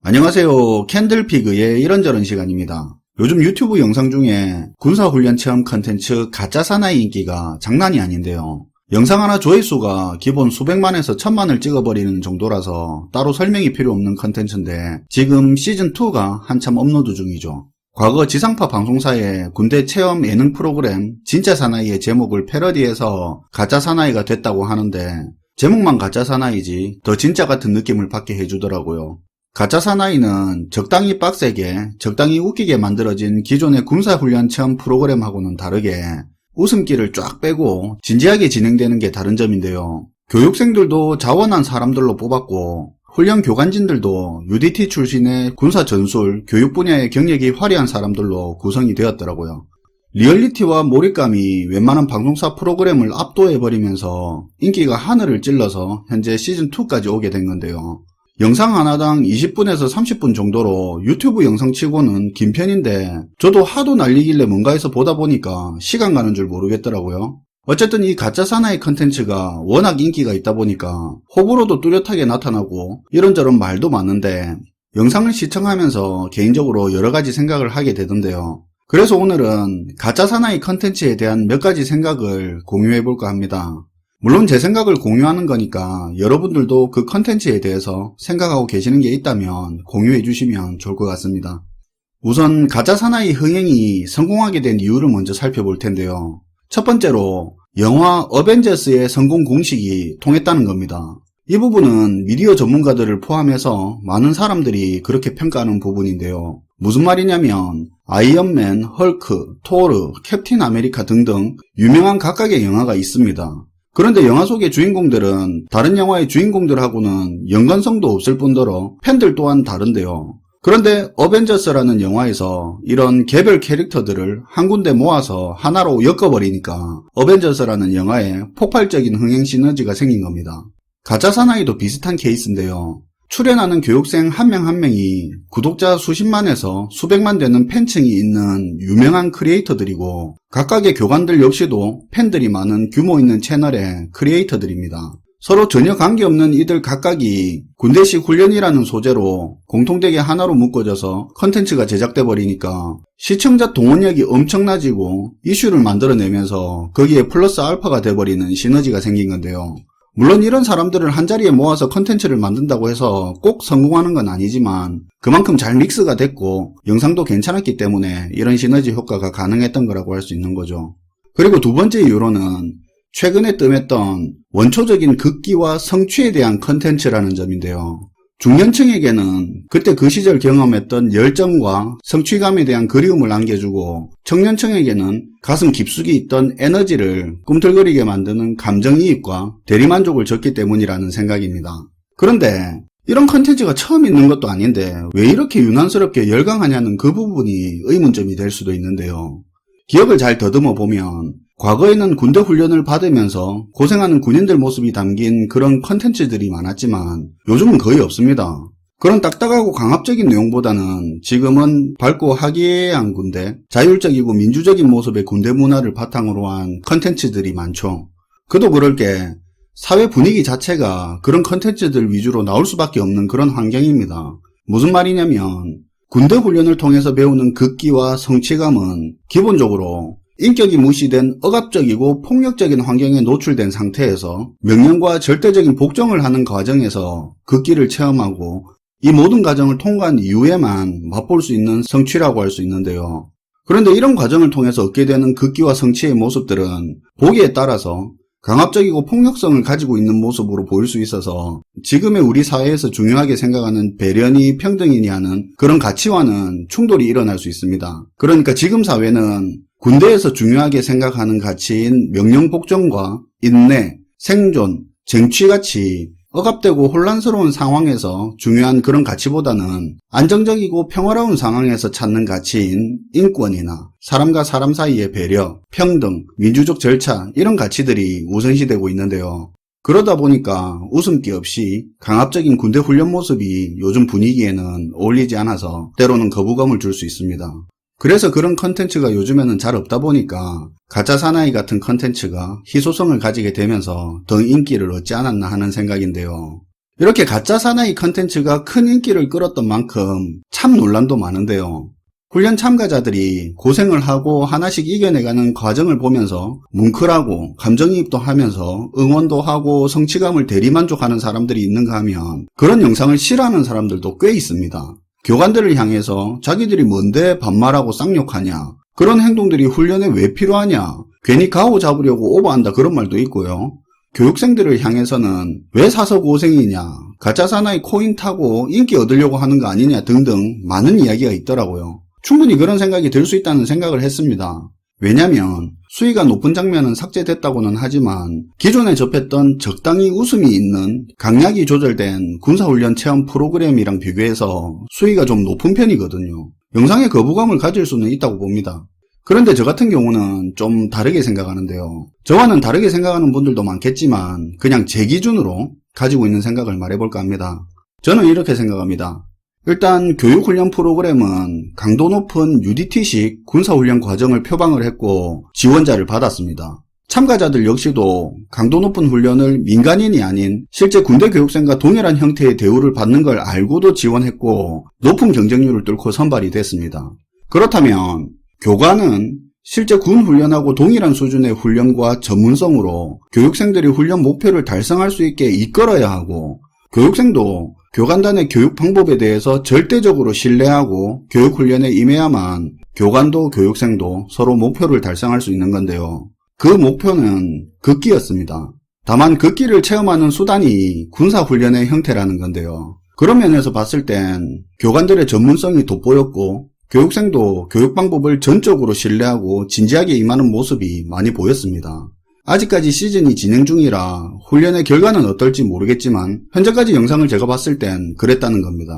안녕하세요. 캔들피그의 이런저런 시간입니다. 요즘 유튜브 영상 중에 군사훈련 체험 컨텐츠 가짜 사나이 인기가 장난이 아닌데요. 영상 하나 조회수가 기본 수백만에서 천만을 찍어버리는 정도라서 따로 설명이 필요 없는 컨텐츠인데 지금 시즌2가 한참 업로드 중이죠. 과거 지상파 방송사의 군대 체험 예능 프로그램 진짜 사나이의 제목을 패러디해서 가짜 사나이가 됐다고 하는데 제목만 가짜 사나이지 더 진짜 같은 느낌을 받게 해주더라고요. 가짜 사나이는 적당히 빡세게, 적당히 웃기게 만들어진 기존의 군사훈련 체험 프로그램하고는 다르게 웃음기를 쫙 빼고 진지하게 진행되는 게 다른 점인데요. 교육생들도 자원한 사람들로 뽑았고 훈련 교관진들도 UDT 출신의 군사 전술, 교육 분야의 경력이 화려한 사람들로 구성이 되었더라고요. 리얼리티와 몰입감이 웬만한 방송사 프로그램을 압도해버리면서 인기가 하늘을 찔러서 현재 시즌2까지 오게 된 건데요. 영상 하나당 20분에서 30분 정도로 유튜브 영상치고는 긴 편인데 저도 하도 날리길래 뭔가에서 보다 보니까 시간 가는 줄 모르겠더라고요. 어쨌든 이 가짜 사나이 컨텐츠가 워낙 인기가 있다 보니까 호불호도 뚜렷하게 나타나고 이런저런 말도 많은데 영상을 시청하면서 개인적으로 여러가지 생각을 하게 되던데요. 그래서 오늘은 가짜 사나이 컨텐츠에 대한 몇 가지 생각을 공유해볼까 합니다. 물론 제 생각을 공유하는 거니까 여러분들도 그 컨텐츠에 대해서 생각하고 계시는 게 있다면 공유해 주시면 좋을 것 같습니다. 우선 가짜 사나이 흥행이 성공하게 된 이유를 먼저 살펴볼 텐데요. 첫 번째로 영화 어벤져스의 성공 공식이 통했다는 겁니다. 이 부분은 미디어 전문가들을 포함해서 많은 사람들이 그렇게 평가하는 부분인데요. 무슨 말이냐면 아이언맨, 헐크, 토르, 캡틴 아메리카 등등 유명한 각각의 영화가 있습니다. 그런데 영화 속의 주인공들은 다른 영화의 주인공들하고는 연관성도 없을 뿐더러 팬들 또한 다른데요. 그런데 어벤져스라는 영화에서 이런 개별 캐릭터들을 한 군데 모아서 하나로 엮어버리니까 어벤져스라는 영화에 폭발적인 흥행 시너지가 생긴 겁니다. 가짜 사나이도 비슷한 케이스인데요. 출연하는 교육생 한 명 한 명이 구독자 수십만에서 수백만 되는 팬층이 있는 유명한 크리에이터들이고 각각의 교관들 역시도 팬들이 많은 규모 있는 채널의 크리에이터들입니다. 서로 전혀 관계없는 이들 각각이 군대식 훈련이라는 소재로 공통되게 하나로 묶어져서 컨텐츠가 제작돼 버리니까 시청자 동원력이 엄청나지고 이슈를 만들어내면서 거기에 플러스 알파가 돼버리는 시너지가 생긴 건데요. 물론 이런 사람들을 한자리에 모아서 컨텐츠를 만든다고 해서 꼭 성공하는 건 아니지만 그만큼 잘 믹스가 됐고 영상도 괜찮았기 때문에 이런 시너지 효과가 가능했던 거라고 할 수 있는 거죠. 그리고 두 번째 이유로는 최근에 뜸했던 원초적인 극기와 성취에 대한 컨텐츠라는 점인데요. 중년층에게는 그때 그 시절 경험했던 열정과 성취감에 대한 그리움을 안겨주고 청년층에게는 가슴 깊숙이 있던 에너지를 꿈틀거리게 만드는 감정이입과 대리만족을 줬기 때문이라는 생각입니다. 그런데 이런 컨텐츠가 처음 있는 것도 아닌데 왜 이렇게 유난스럽게 열광하냐는 그 부분이 의문점이 될 수도 있는데요. 기억을 잘 더듬어 보면 과거에는 군대 훈련을 받으면서 고생하는 군인들 모습이 담긴 그런 컨텐츠들이 많았지만 요즘은 거의 없습니다. 그런 딱딱하고 강압적인 내용보다는 지금은 밝고 화기애애한 군대, 자율적이고 민주적인 모습의 군대 문화를 바탕으로 한 컨텐츠들이 많죠. 그도 그럴 게 사회 분위기 자체가 그런 컨텐츠들 위주로 나올 수밖에 없는 그런 환경입니다. 무슨 말이냐면 군대 훈련을 통해서 배우는 극기와 성취감은 기본적으로 인격이 무시된 억압적이고 폭력적인 환경에 노출된 상태에서 명령과 절대적인 복종을 하는 과정에서 극기를 체험하고 이 모든 과정을 통과한 이후에만 맛볼 수 있는 성취라고 할 수 있는데요. 그런데 이런 과정을 통해서 얻게 되는 극기와 성취의 모습들은 보기에 따라서 강압적이고 폭력성을 가지고 있는 모습으로 보일 수 있어서 지금의 우리 사회에서 중요하게 생각하는 배려니 평등이니 하는 그런 가치와는 충돌이 일어날 수 있습니다. 그러니까 지금 사회는 군대에서 중요하게 생각하는 가치인 명령복종과 인내, 생존, 쟁취같이 억압되고 혼란스러운 상황에서 중요한 그런 가치보다는 안정적이고 평화로운 상황에서 찾는 가치인 인권이나 사람과 사람 사이의 배려, 평등, 민주적 절차 이런 가치들이 우선시되고 있는데요. 그러다 보니까 웃음기 없이 강압적인 군대 훈련 모습이 요즘 분위기에는 어울리지 않아서 때로는 거부감을 줄 수 있습니다. 그래서 그런 컨텐츠가 요즘에는 잘 없다 보니까 가짜 사나이 같은 컨텐츠가 희소성을 가지게 되면서 더 인기를 얻지 않았나 하는 생각인데요. 이렇게 가짜 사나이 컨텐츠가 큰 인기를 끌었던 만큼 참 논란도 많은데요. 훈련 참가자들이 고생을 하고 하나씩 이겨내가는 과정을 보면서 뭉클하고 감정이입도 하면서 응원도 하고 성취감을 대리만족하는 사람들이 있는가 하면 그런 영상을 싫어하는 사람들도 꽤 있습니다. 교관들을 향해서 자기들이 뭔데 반말하고 쌍욕하냐, 그런 행동들이 훈련에 왜 필요하냐, 괜히 가오 잡으려고 오버한다, 그런 말도 있고요. 교육생들을 향해서는 왜 사서 고생이냐, 가짜 사나이 코인 타고 인기 얻으려고 하는 거 아니냐 등등 많은 이야기가 있더라고요. 충분히 그런 생각이 들 수 있다는 생각을 했습니다. 왜냐면 수위가 높은 장면은 삭제됐다고는 하지만 기존에 접했던 적당히 웃음이 있는 강약이 조절된 군사훈련 체험 프로그램이랑 비교해서 수위가 좀 높은 편이거든요. 영상에 거부감을 가질 수는 있다고 봅니다. 그런데 저 같은 경우는 좀 다르게 생각하는데요. 저와는 다르게 생각하는 분들도 많겠지만 그냥 제 기준으로 가지고 있는 생각을 말해볼까 합니다. 저는 이렇게 생각합니다. 일단 교육훈련 프로그램은 강도 높은 UDT식 군사훈련 과정을 표방을 했고 지원자를 받았습니다. 참가자들 역시도 강도 높은 훈련을 민간인이 아닌 실제 군대 교육생과 동일한 형태의 대우를 받는 걸 알고도 지원했고 높은 경쟁률을 뚫고 선발이 됐습니다. 그렇다면 교관은 실제 군 훈련하고 동일한 수준의 훈련과 전문성으로 교육생들이 훈련 목표를 달성할 수 있게 이끌어야 하고 교육생도 교관단의 교육 방법에 대해서 절대적으로 신뢰하고 교육훈련에 임해야만 교관도 교육생도 서로 목표를 달성할 수 있는 건데요. 그 목표는 극기였습니다. 다만 극기를 체험하는 수단이 군사훈련의 형태라는 건데요. 그런 면에서 봤을 땐 교관들의 전문성이 돋보였고 교육생도 교육 방법을 전적으로 신뢰하고 진지하게 임하는 모습이 많이 보였습니다. 아직까지 시즌이 진행 중이라 훈련의 결과는 어떨지 모르겠지만 현재까지 영상을 제가 봤을 땐 그랬다는 겁니다.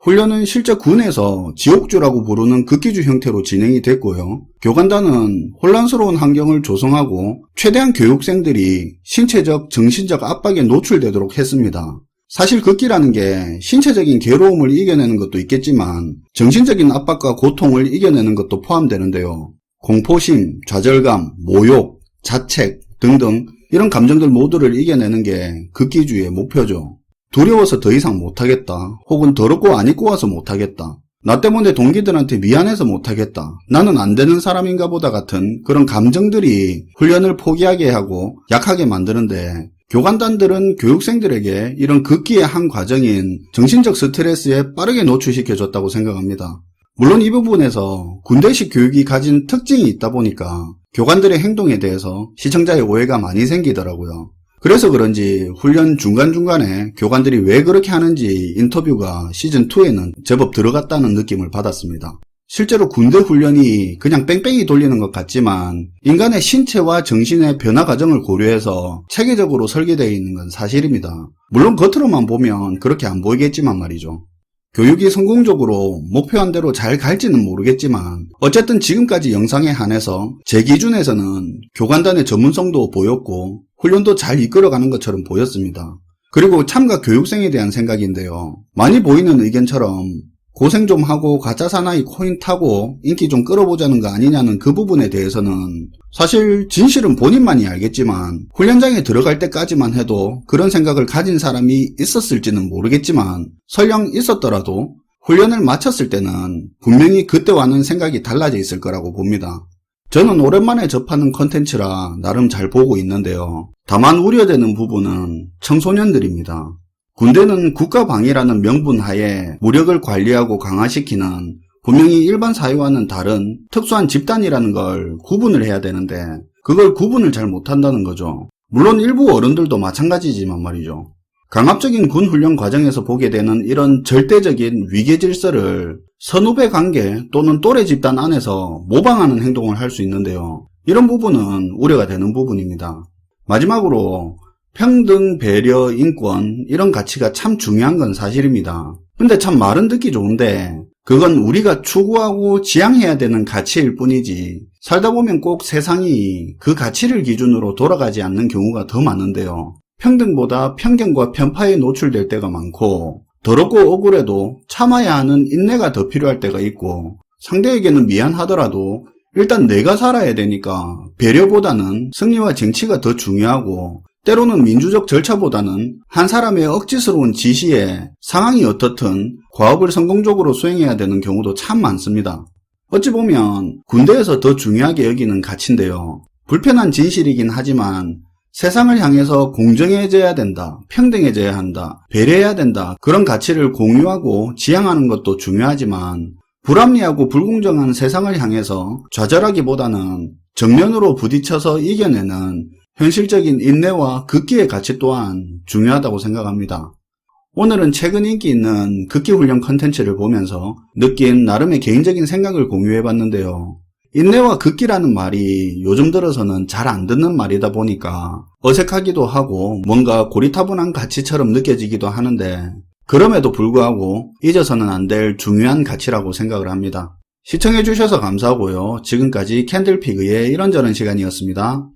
훈련은 실제 군에서 지옥주라고 부르는 극기주 형태로 진행이 됐고요. 교관단은 혼란스러운 환경을 조성하고 최대한 교육생들이 신체적, 정신적 압박에 노출되도록 했습니다. 사실 극기라는 게 신체적인 괴로움을 이겨내는 것도 있겠지만 정신적인 압박과 고통을 이겨내는 것도 포함되는데요. 공포심, 좌절감, 모욕, 자책 등등 이런 감정들 모두를 이겨내는 게 극기주의 목표죠. 두려워서 더 이상 못하겠다, 혹은 더럽고 안 입고 와서 못하겠다, 나 때문에 동기들한테 미안해서 못하겠다, 나는 안 되는 사람인가 보다 같은 그런 감정들이 훈련을 포기하게 하고 약하게 만드는데 교관단들은 교육생들에게 이런 극기의 한 과정인 정신적 스트레스에 빠르게 노출시켜줬다고 생각합니다. 물론 이 부분에서 군대식 교육이 가진 특징이 있다 보니까 교관들의 행동에 대해서 시청자의 오해가 많이 생기더라고요. 그래서 그런지 훈련 중간중간에 교관들이 왜 그렇게 하는지 인터뷰가 시즌2에는 제법 들어갔다는 느낌을 받았습니다. 실제로 군대 훈련이 그냥 뺑뺑이 돌리는 것 같지만 인간의 신체와 정신의 변화 과정을 고려해서 체계적으로 설계되어 있는 건 사실입니다. 물론 겉으로만 보면 그렇게 안 보이겠지만 말이죠. 교육이 성공적으로 목표한 대로 잘 갈지는 모르겠지만 어쨌든 지금까지 영상에 한해서 제 기준에서는 교관단의 전문성도 보였고 훈련도 잘 이끌어가는 것처럼 보였습니다. 그리고 참가 교육생에 대한 생각인데요. 많이 보이는 의견처럼 고생 좀 하고 가짜 사나이 코인 타고 인기 좀 끌어보자는 거 아니냐는 그 부분에 대해서는 사실 진실은 본인만이 알겠지만 훈련장에 들어갈 때까지만 해도 그런 생각을 가진 사람이 있었을지는 모르겠지만 설령 있었더라도 훈련을 마쳤을 때는 분명히 그때와는 생각이 달라져 있을 거라고 봅니다. 저는 오랜만에 접하는 컨텐츠라 나름 잘 보고 있는데요. 다만 우려되는 부분은 청소년들입니다. 군대는 국가방위라는 명분 하에 무력을 관리하고 강화시키는 분명히 일반 사회와는 다른 특수한 집단이라는 걸 구분을 해야 되는데 그걸 구분을 잘 못한다는 거죠. 물론 일부 어른들도 마찬가지지만 말이죠. 강압적인 군 훈련 과정에서 보게 되는 이런 절대적인 위계 질서를 선후배 관계 또는 또래 집단 안에서 모방하는 행동을 할 수 있는데요. 이런 부분은 우려가 되는 부분입니다. 마지막으로 평등, 배려, 인권 이런 가치가 참 중요한 건 사실입니다. 근데 참 말은 듣기 좋은데 그건 우리가 추구하고 지향해야 되는 가치일 뿐이지 살다 보면 꼭 세상이 그 가치를 기준으로 돌아가지 않는 경우가 더 많은데요. 평등보다 편견과 편파에 노출될 때가 많고 더럽고 억울해도 참아야 하는 인내가 더 필요할 때가 있고 상대에게는 미안하더라도 일단 내가 살아야 되니까 배려보다는 승리와 쟁취가 더 중요하고 때로는 민주적 절차보다는 한 사람의 억지스러운 지시에 상황이 어떻든 과업을 성공적으로 수행해야 되는 경우도 참 많습니다. 어찌 보면 군대에서 더 중요하게 여기는 가치인데요. 불편한 진실이긴 하지만 세상을 향해서 공정해져야 된다, 평등해져야 한다, 배려해야 된다, 그런 가치를 공유하고 지향하는 것도 중요하지만 불합리하고 불공정한 세상을 향해서 좌절하기보다는 정면으로 부딪혀서 이겨내는 현실적인 인내와 극기의 가치 또한 중요하다고 생각합니다. 오늘은 최근 인기 있는 극기훈련 컨텐츠를 보면서 느낀 나름의 개인적인 생각을 공유해봤는데요. 인내와 극기라는 말이 요즘 들어서는 잘 안 듣는 말이다 보니까 어색하기도 하고 뭔가 고리타분한 가치처럼 느껴지기도 하는데 그럼에도 불구하고 잊어서는 안 될 중요한 가치라고 생각을 합니다. 시청해주셔서 감사하고요. 지금까지 캔들피그의 이런저런 시간이었습니다.